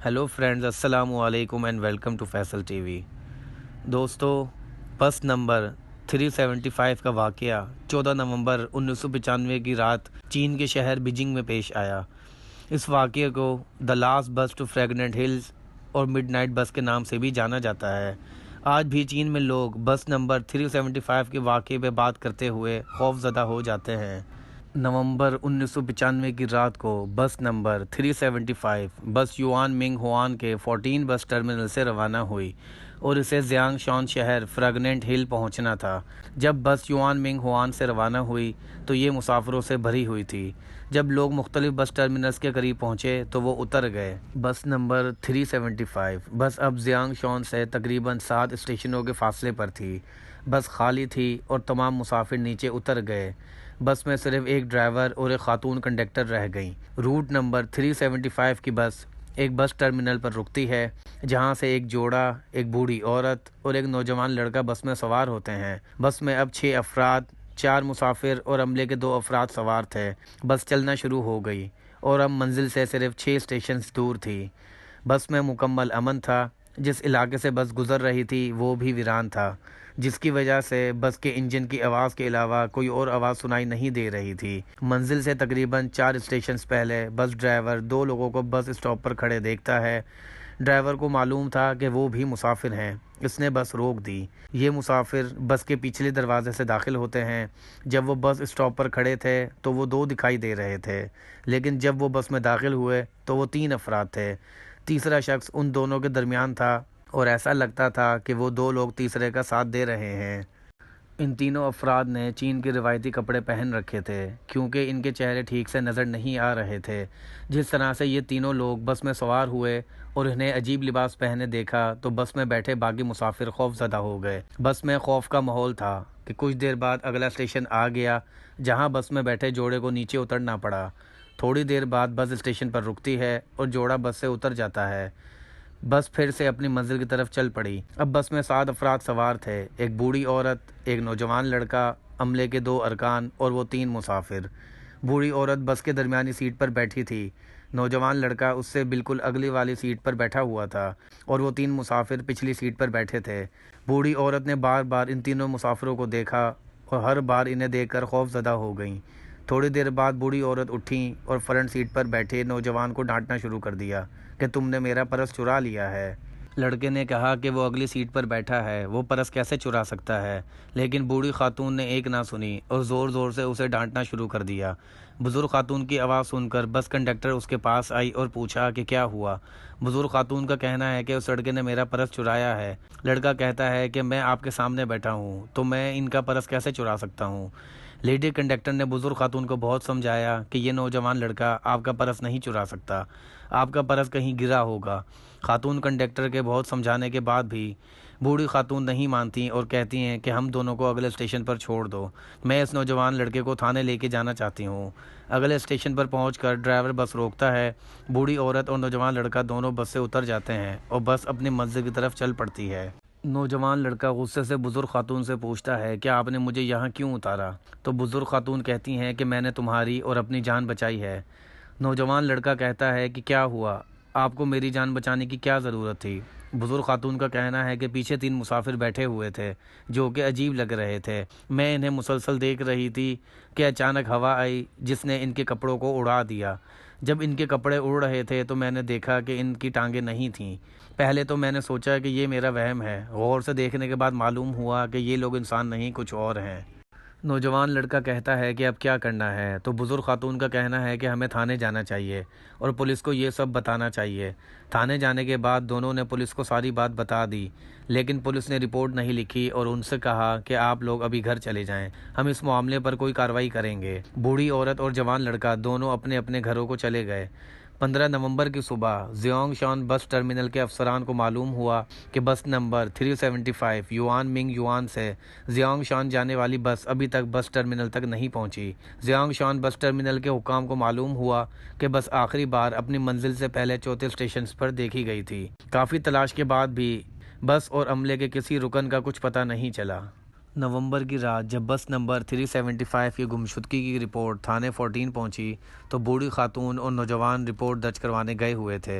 Hello friends, अस्सलाम वालेकुम and welcome to Faisal TV. दोस्तों, बस नंबर 375 का वाक़या 14 नवंबर 1995 की रात चीन के शहर बीजिंग में पेश आया। इस वाक़ये को द लास्ट बस टू फ्रैग्नेंट हिल्स और मिडनाइट बस के नाम से भी जाना जाता है। आज भी चीन में लोग बस नंबर 375 के वाक़ये पे बात करते हुए खौफज़दा हो जाते हैं। नवंबर 1995 की रात को बस नंबर 375 बस युआन मिंग हुआन के 14 बस टर्मिनल से रवाना हुई और इसे जियांगशान शहर फ्रैग्नेंट हिल पहुंचना था। जब बस युआन मिंग हुआन से रवाना हुई तो ये मुसाफिरों से भरी हुई थी। जब लोग मुख्तलिफ बस टर्मिनल्स के करीब पहुंचे तो वो उतर गए। बस नंबर 375 बस अब जियांगशान से तकरीबन 7 स्टेशनों के फासले पर थी। बस खाली थी और तमाम मुसाफिर नीचे उतर गए। बस में सिर्फ एक ड्राइवर और एक खातून कंडक्टर रह गईं। रूट नंबर 375 की बस एक बस टर्मिनल पर रुकती है, जहां से एक जोड़ा, एक बूढ़ी औरत और एक नौजवान लड़का बस में सवार होते हैं। बस में अब 6 अफराद, 4 मुसाफिर और अमले के 2 अफराद सवार थे। बस चलना शुरू हो गई और अब मंजिल से सिर्फ 6 स्टेशन दूर थी। बस में मुकम्मल अमन था। जिस इलाके से बस गुजर रही थी वो भी वीरान था, जिसकी वजह से बस के इंजन की आवाज़ के अलावा कोई और आवाज़ सुनाई नहीं दे रही थी। मंजिल से तकरीबन 4 स्टेशन पहले बस ड्राइवर 2 लोगों को बस स्टॉप पर खड़े देखता है। ड्राइवर को मालूम था कि वो भी मुसाफिर हैं। इसने बस रोक दी। ये मुसाफिर बस के पिछले दरवाजे से दाखिल होते हैं। जब वो बस स्टॉप पर खड़े थे तो वो 2 दिखाई दे रहे थे, लेकिन जब वो बस में दाखिल हुए तो वो 3 अफराद थे। तीसरा शख्स उन दोनों के दरमियान था और ऐसा लगता था कि वो 2 लोग तीसरे का साथ दे रहे हैं। इन तीनों अफराद ने चीन के रिवायती कपड़े पहन रखे थे, क्योंकि इनके चेहरे ठीक से नज़र नहीं आ रहे थे। जिस तरह से ये तीनों लोग बस में सवार हुए और इन्हें अजीब लिबास पहने देखा तो बस में बैठे बाकी मुसाफिर खौफज़दा हो गए। बस में खौफ का माहौल था कि कुछ देर बाद अगला स्टेशन आ गया, जहां बस में बैठे जोड़े को नीचे उतरना पड़ा। थोड़ी देर बाद बस स्टेशन पर रुकती है और जोड़ा बस से उतर जाता है। बस फिर से अपनी मंजिल की तरफ चल पड़ी। अब बस में 7 अफराद सवार थे, एक बूढ़ी औरत, एक नौजवान लड़का, अमले के 2 अरकान और वो 3 मुसाफिर। बूढ़ी औरत बस के दरमियानी सीट पर बैठी थी। नौजवान लड़का उससे बिल्कुल अगली वाली सीट पर बैठा हुआ था और वो 3 मुसाफिर पिछली सीट पर बैठे थे। बूढ़ी औरत ने बार बार इन तीनों मुसाफिरों को देखा और हर बार इन्हें देखकर खौफज़दा हो गईं। थोड़ी देर बाद बूढ़ी औरत उठी और फ्रंट सीट पर बैठे नौजवान को डांटना शुरू कर दिया कि तुमने मेरा पर्स चुरा लिया है। लड़के ने कहा कि वो अगली सीट पर बैठा है, वो पर्स कैसे चुरा सकता है। लेकिन बूढ़ी खातून ने एक ना सुनी और ज़ोर ज़ोर से उसे डांटना शुरू कर दिया। बुज़ुर्ग खातून की आवाज़ सुनकर बस कंडक्टर उसके पास आई और पूछा कि क्या हुआ। बुज़ुर्ग खातून का कहना है कि उस लड़के ने मेरा पर्स चुराया है। लड़का कहता है कि मैं आपके सामने बैठा हूँ तो मैं इनका पर्स कैसे चुरा सकता हूँ। लेडी कंडक्टर ने बुज़ुर्ग खातून को बहुत समझाया कि ये नौजवान लड़का आपका पर्स नहीं चुरा सकता, आपका पर्स कहीं गिरा होगा। खातून कंडक्टर के बहुत समझाने के बाद भी बूढ़ी खातून नहीं मानती और कहती हैं कि हम दोनों को अगले स्टेशन पर छोड़ दो, मैं इस नौजवान लड़के को थाने लेके जाना चाहती हूँ। अगले स्टेशन पर पहुंचकर ड्राइवर बस रोकता है। बूढ़ी औरत और नौजवान लड़का दोनों बस से उतर जाते हैं और बस अपनी मंजिल की तरफ चल पड़ती है। नौजवान लड़का गुस्से से बुज़ुर्ग खातून से पूछता है कि आपने मुझे यहाँ क्यों उतारा। तो बुज़ुर्ग खातून कहती हैं कि मैंने तुम्हारी और अपनी जान बचाई है। नौजवान लड़का कहता है कि क्या हुआ, आपको मेरी जान बचाने की क्या ज़रूरत थी। बुज़ुर्ग खातून का कहना है कि पीछे 3 मुसाफिर बैठे हुए थे जो कि अजीब लग रहे थे। मैं इन्हें मुसलसल देख रही थी कि अचानक हवा आई जिसने इनके कपड़ों को उड़ा दिया। जब इनके कपड़े उड़ रहे थे तो मैंने देखा कि इनकी टांगें नहीं थीं। पहले तो मैंने सोचा कि ये मेरा वहम है। गौर से देखने के बाद मालूम हुआ कि ये लोग इंसान नहीं, कुछ और हैं। नौजवान लड़का कहता है कि अब क्या करना है। तो बुज़ुर्ग खातून का कहना है कि हमें थाने जाना चाहिए और पुलिस को ये सब बताना चाहिए। थाने जाने के बाद दोनों ने पुलिस को सारी बात बता दी, लेकिन पुलिस ने रिपोर्ट नहीं लिखी और उनसे कहा कि आप लोग अभी घर चले जाएं, हम इस मामले पर कोई कार्रवाई करेंगे। बूढ़ी औरत और जवान लड़का दोनों अपने अपने घरों को चले गए। 15 नवंबर की सुबह जियांगशान बस टर्मिनल के अफसरान को मालूम हुआ कि बस नंबर 375 युआन मिंग युआन से जियांगशान जाने वाली बस अभी तक बस टर्मिनल तक नहीं पहुंची। जियांगशान बस टर्मिनल के हुकाम को मालूम हुआ कि बस आखिरी बार अपनी मंजिल से पहले चौथे स्टेशन पर देखी गई थी। काफ़ी तलाश के बाद भी बस और अमले के किसी रुकन का कुछ पता नहीं चला। नवंबर की रात जब बस नंबर 375 की गुमशुदगी की रिपोर्ट थाने 14 पहुंची तो बूढ़ी खातून और नौजवान रिपोर्ट दर्ज करवाने गए हुए थे।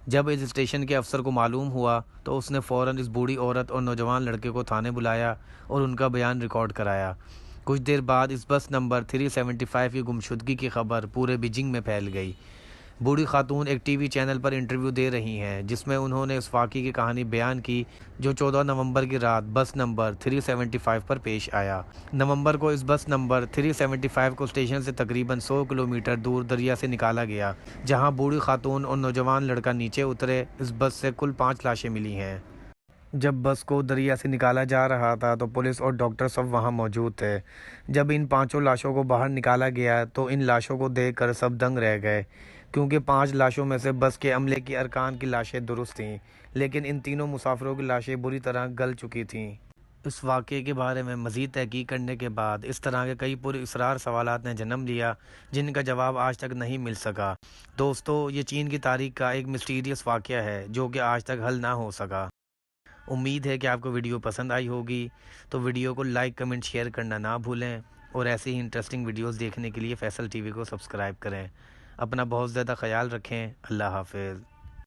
جب اس اسٹیشن کے افسر کو معلوم ہوا تو اس نے فوراً اس بوڑھی عورت اور نوجوان لڑکے کو تھانے بلایا اور ان کا بیان ریکارڈ کرایا۔ کچھ دیر بعد اس بس نمبر 375 کی گمشدگی کی خبر پورے بیجنگ میں پھیل گئی۔ بوڑھی خاتون ایک ٹی وی چینل پر انٹرویو دے رہی ہیں جس میں انہوں نے اس واقعے کی کہانی بیان کی جو 14 نومبر کی رات بس نمبر 375 پر پیش آیا۔ نومبر کو اس بس نمبر 375 کو اسٹیشن سے تقریباً 100 کلومیٹر دور دریا سے نکالا گیا، جہاں بوڑھی خاتون اور نوجوان لڑکا نیچے اترے۔ اس بس سے کل 5 لاشیں ملی ہیں۔ جب بس کو دریا سے نکالا جا رہا تھا تو پولیس اور ڈاکٹر سب وہاں موجود تھے۔ جب ان 5 لاشوں کو باہر نکالا گیا تو ان لاشوں کو دیکھ کر سب دنگ رہ گئے، کیونکہ 5 لاشوں میں سے بس کے عملے کی ارکان کی لاشیں درست تھیں، لیکن ان تینوں مسافروں کی لاشیں بری طرح گل چکی تھیں۔ اس واقعے کے بارے میں مزید تحقیق کرنے کے بعد اس طرح کے کئی پراسرار سوالات نے جنم لیا جن کا جواب آج تک نہیں مل سکا۔ دوستو، یہ چین کی تاریخ کا ایک مسٹیریس واقعہ ہے جو کہ آج تک حل نہ ہو سکا۔ امید ہے کہ آپ کو ویڈیو پسند آئی ہوگی، تو ویڈیو کو لائک کمنٹ شیئر کرنا نہ بھولیں، اور ایسی ہی انٹرسٹنگ ویڈیوز دیکھنے کے لیے فیصل ٹی وی کو سبسکرائب کریں۔ اپنا بہت زیادہ خیال رکھیں۔ اللہ حافظ۔